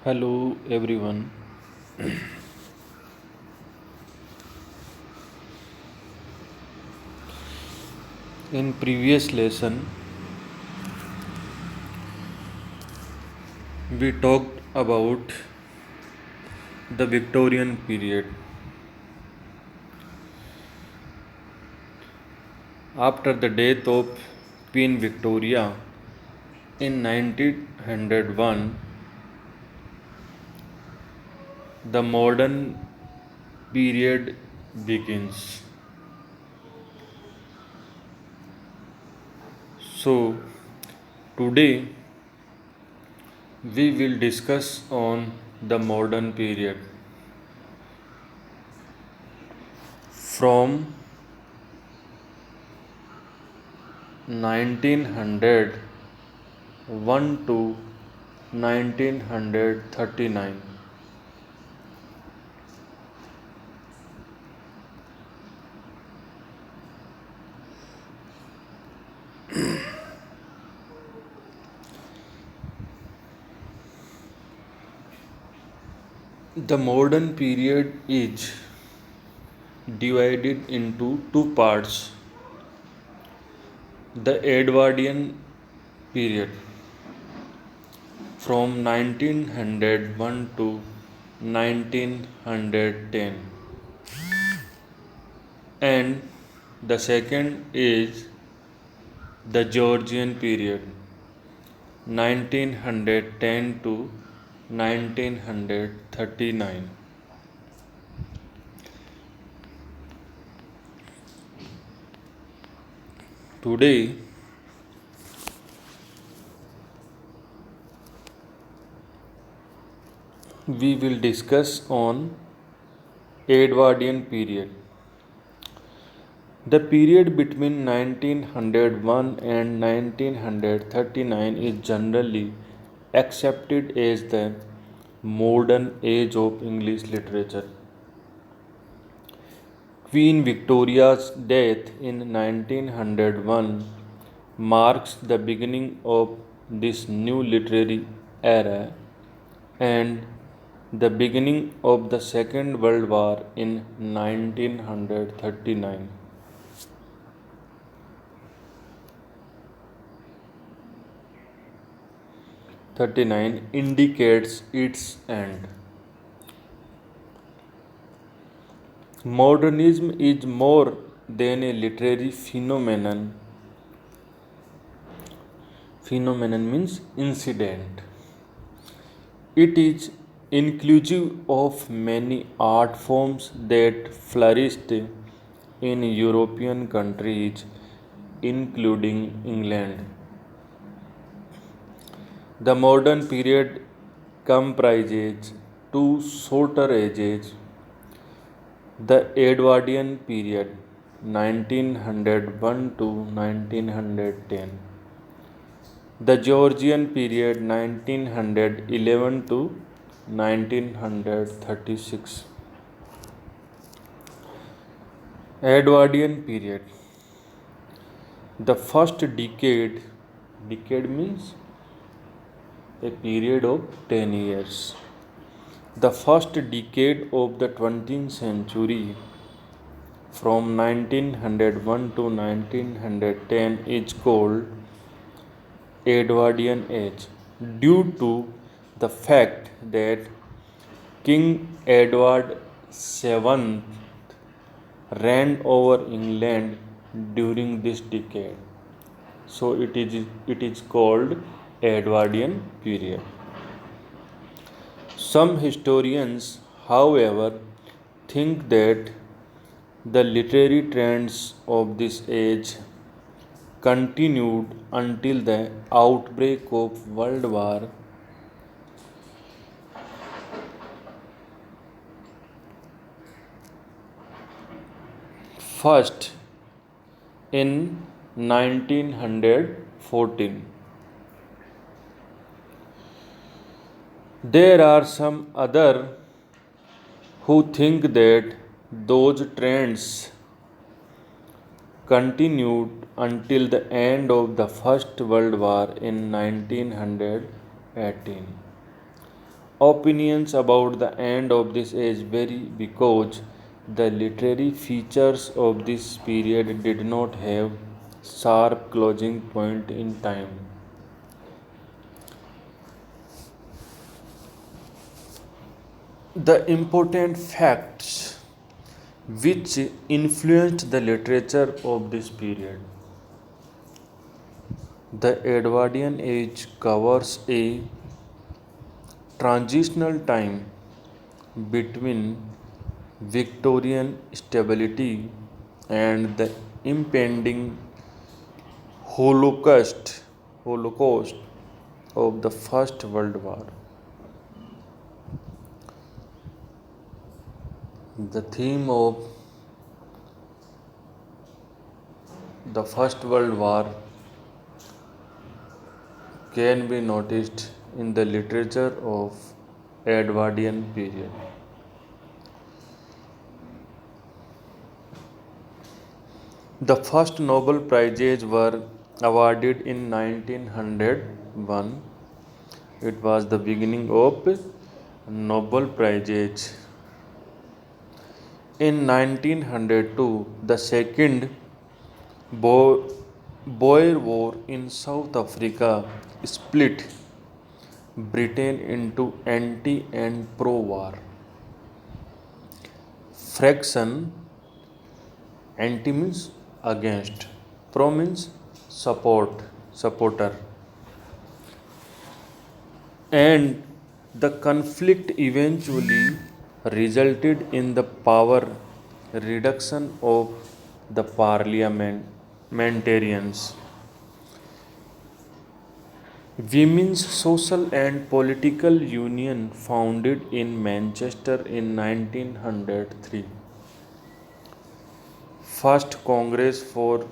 Hello everyone. In previous lesson we talked about the Victorian period. After the death of Queen Victoria in 1901, the modern period begins. So today we will discuss on the modern period from 1901 to 1939. The modern period is divided into two parts: the Edwardian period from 1901 to 1910, and the second is the Georgian period 1910 to 1939. Today we will discuss on Edwardian period. The period between 1901 and 1939 is generally accepted as the modern age of English literature. Queen Victoria's death in 1901 marks the beginning of this new literary era and the beginning of the Second World War in 1939. 39 indicates its end. Modernism is more than a literary phenomenon. Phenomenon means incident. It is inclusive of many art forms that flourished in European countries, including England. The modern period comprises two shorter ages: the Edwardian period 1901 to 1910, the Georgian period 1911 to 1936. Edwardian period. The first decade means a period of 10 years. The first decade of the 20th century from 1901 to 1910 is called Edwardian age due to the fact that King Edward VII reigned over England during this decade. So it is called Edwardian period. Some historians, however, think that the literary trends of this age continued until the outbreak of World War First in 1914. There are some other who think that those trends continued until the end of the First World War in 1918. Opinions about the end of this age vary because the literary features of this period did not have sharp closing point in time. The important facts which influenced the literature of this period. The Edwardian age covers a transitional time between Victorian stability and the impending Holocaust of the First World War. The theme of the First World War can be noticed in the literature of Edwardian period. The first Nobel Prizes were awarded in 1901. It was the beginning of Nobel Prizes. In 1902, the second Boer War in South Africa split Britain into anti and pro war fraction. Anti means against, pro means supporter, and the conflict eventually resulted in the power reduction of the parliamentarians. Women's Social and Political Union founded in Manchester in 1903. First Congress for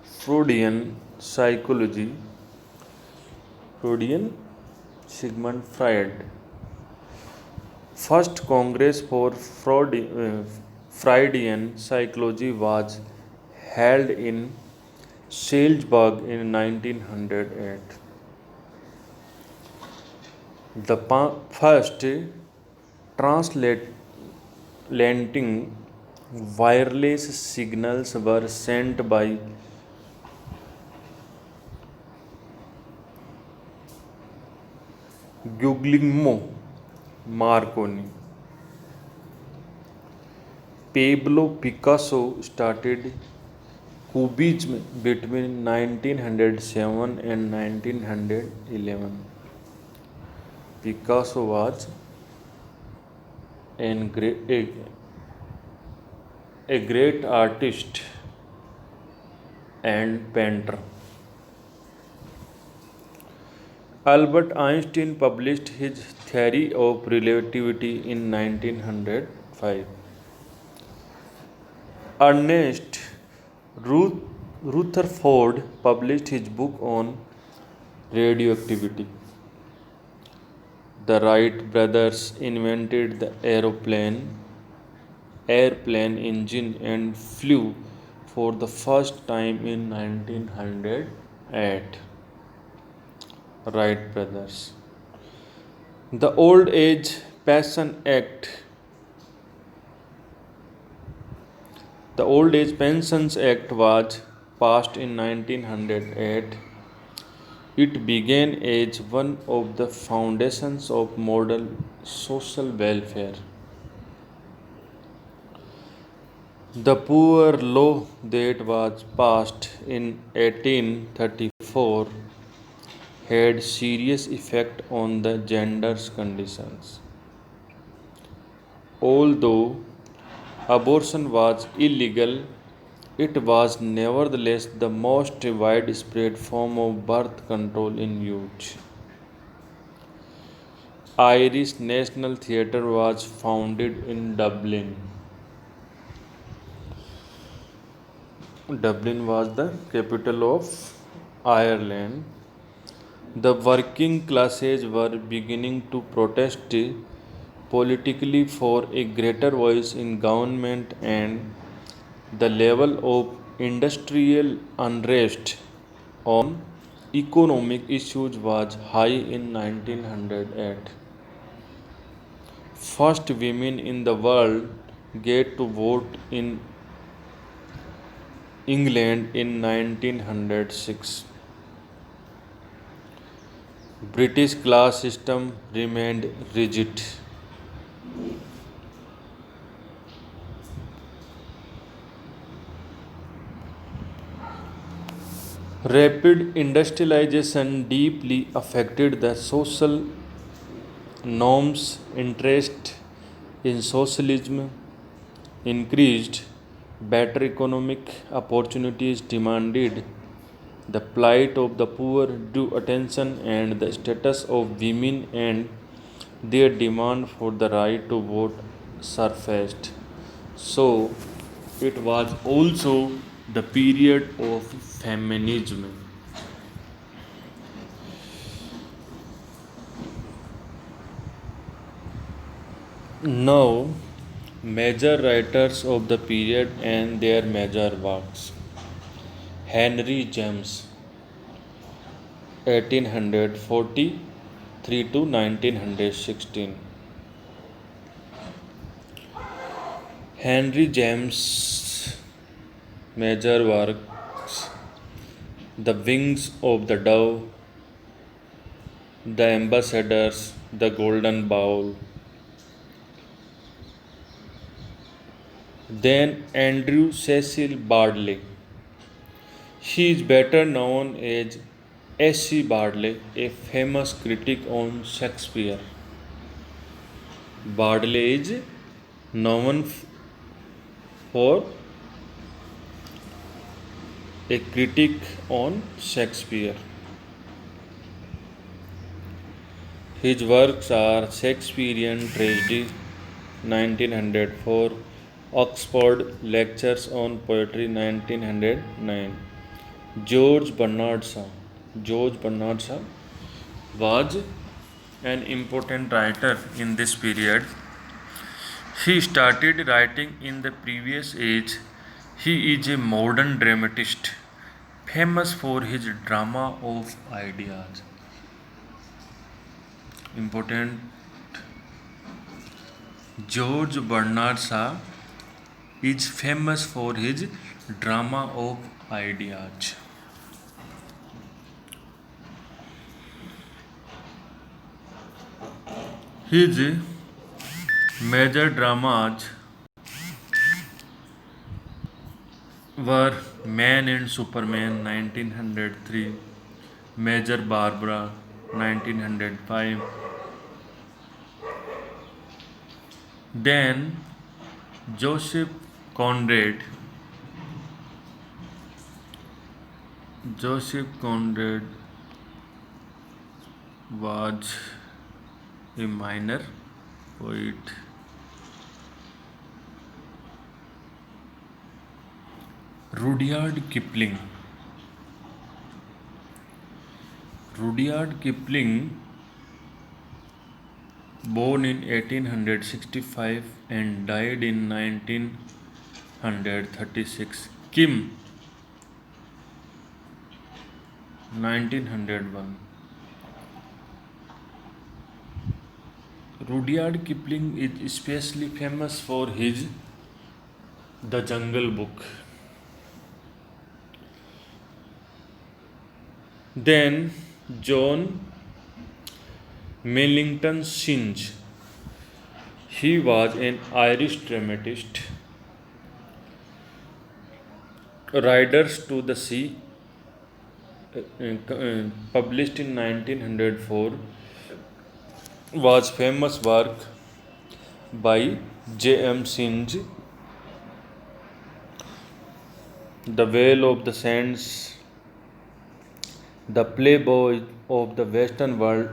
Freudian Psychology. Freudian Sigmund Freud. First Congress for Freudian Psychology was held in Salzburg in 1908. The first transatlantic wireless signals were sent by Guglielmo Marconi. Pablo Picasso started Cubism between 1907 and 1911. Picasso was a great artist and painter. Albert Einstein published his theory of relativity in 1905. Ernest Rutherford published his book on radioactivity. The Wright brothers invented the airplane engine and flew for the first time in 1908. Wright brothers. The Old Age Pension Act. The Old Age Pensions Act was passed in 1908. It began as one of the foundations of modern social welfare. The Poor Law that was passed in 1834 had serious effect on the gender's conditions. Although abortion was illegal, it was nevertheless the most widespread form of birth control in use. Irish National Theatre was founded in Dublin. Dublin was the capital of Ireland. The working classes were beginning to protest politically for a greater voice in government, and the level of industrial unrest on economic issues was high in 1908. First women in the world get to vote in England in 1906. British class system remained rigid. Rapid industrialization deeply affected the social norms. Interest in socialism increased. Better economic opportunities demanded. The plight of the poor drew attention, and the status of women and their demand for the right to vote surfaced. So, it was also the period of feminism. Now, major writers of the period and their major works. Henry James, 1843 to 1916. Henry James' major works: The Wings of the Dove, The Ambassadors, The Golden Bowl. Then Andrew Cecil Bardley. He is better known as S.C. Bardley, a famous critic on Shakespeare. Bardley is known for a critic on Shakespeare. His works are Shakespearean Tragedy, 1904, Oxford Lectures on Poetry, 1909. George Bernard Shaw. George Bernard Shaw was an important writer in this period. He started writing in the previous age. He is a modern dramatist, famous for his drama of ideas. Important: George Bernard Shaw is famous for his drama of ideas. His major dramas were Man and Superman, 1903, Major Barbara, 1905. Then Joseph Conrad. Joseph Conrad was a minor poet. Rudyard Kipling. Rudyard Kipling, born in 1865 and died in 1936. Kim, 1901. Rudyard Kipling is especially famous for his The Jungle Book. Then John Millington Synge. He was an Irish dramatist. Riders to the Sea, published in 1904, was famous work by J.M. Synge. The Whale of the Sands, The Playboy of the Western World,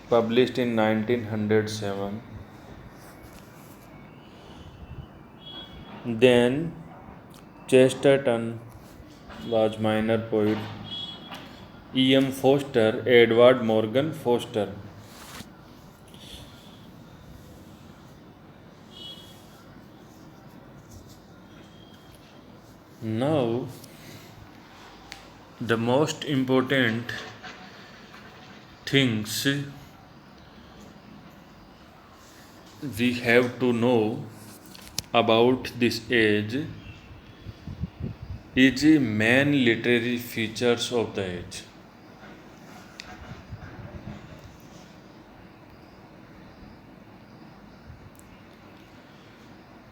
published in 1907. Then Chesterton was minor poet. E.M. Forster, Edward Morgan Foster. Now The most important things we have to know about this age is main literary features of the age.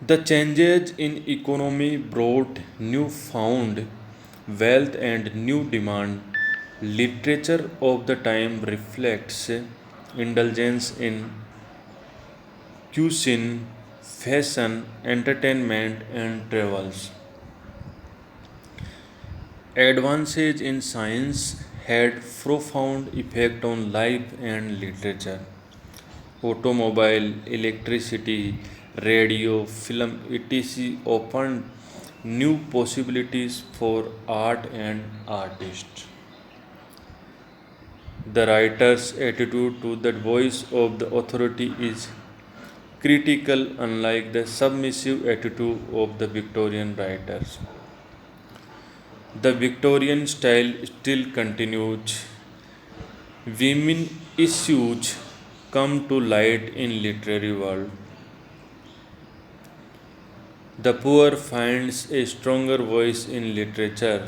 The changes in economy brought newfound wealth and new demand. Literature of the time reflects indulgence in cuisine, fashion, entertainment, and travels. Advances in science had profound effect on life and literature. Automobile, electricity, radio, film, etc. opened new possibilities for art and artists. The writer's attitude to the voice of the authority is critical, unlike the submissive attitude of the Victorian writers. The Victorian style still continues. Women issues come to light in literary world. The poor finds a stronger voice in literature.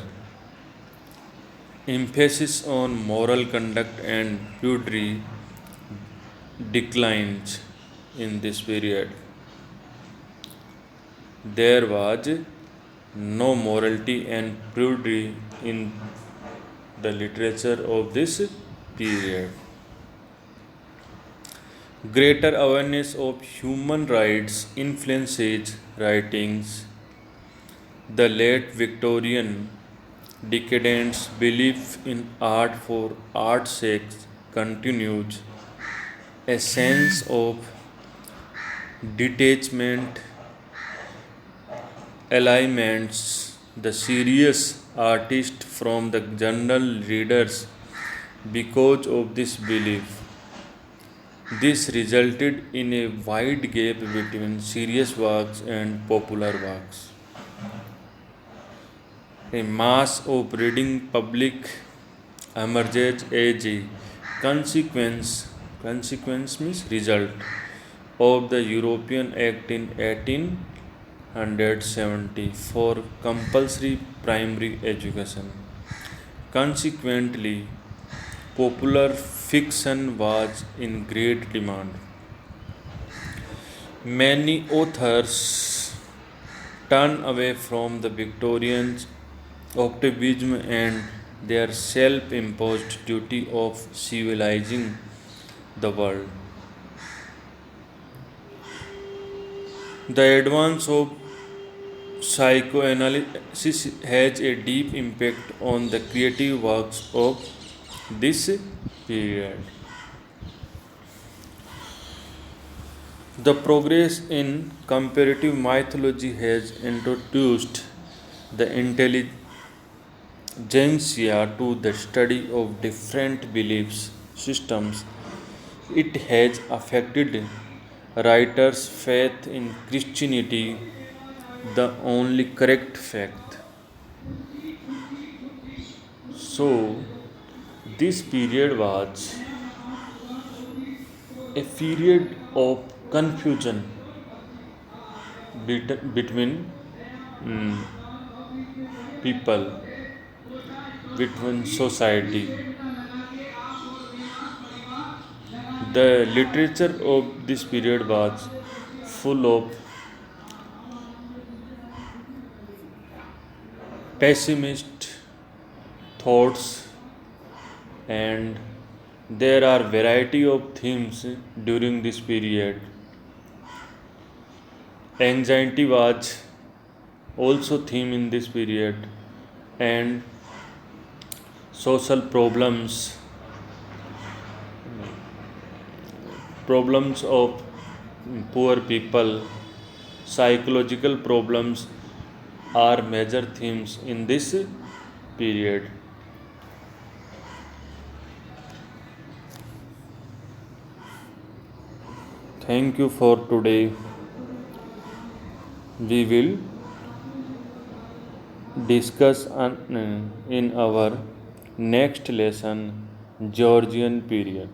Emphasis on moral conduct and prudery declines in this period. There was no morality and prudery in the literature of this period. Greater awareness of human rights influences writings. The late Victorian decadence belief in art for art's sake continues. A sense of detachment aliments the serious artist from the general readers because of this belief. This resulted in a wide gap between serious works and popular works. A mass of reading public emerges as a consequence means result of the European Act in 1870 for compulsory primary education. Consequently, popular fiction was in great demand. Many authors turned away from the Victorian optimism and their self imposed duty of civilizing the world. The advance of psychoanalysis has a deep impact on the creative works of this period. The progress in comparative mythology has introduced the intelligentsia to the study of different beliefs systems. It has affected writers' faith in Christianity, the only correct fact. So, this period was a period of confusion between mm, people, between society. The literature of this period was full of pessimist thoughts, and there are variety of themes during this period. Anxiety was also theme in this period, and social problems of poor people, psychological problems are major themes in this period. Thank you for today. We will discuss in our next lesson Georgian period.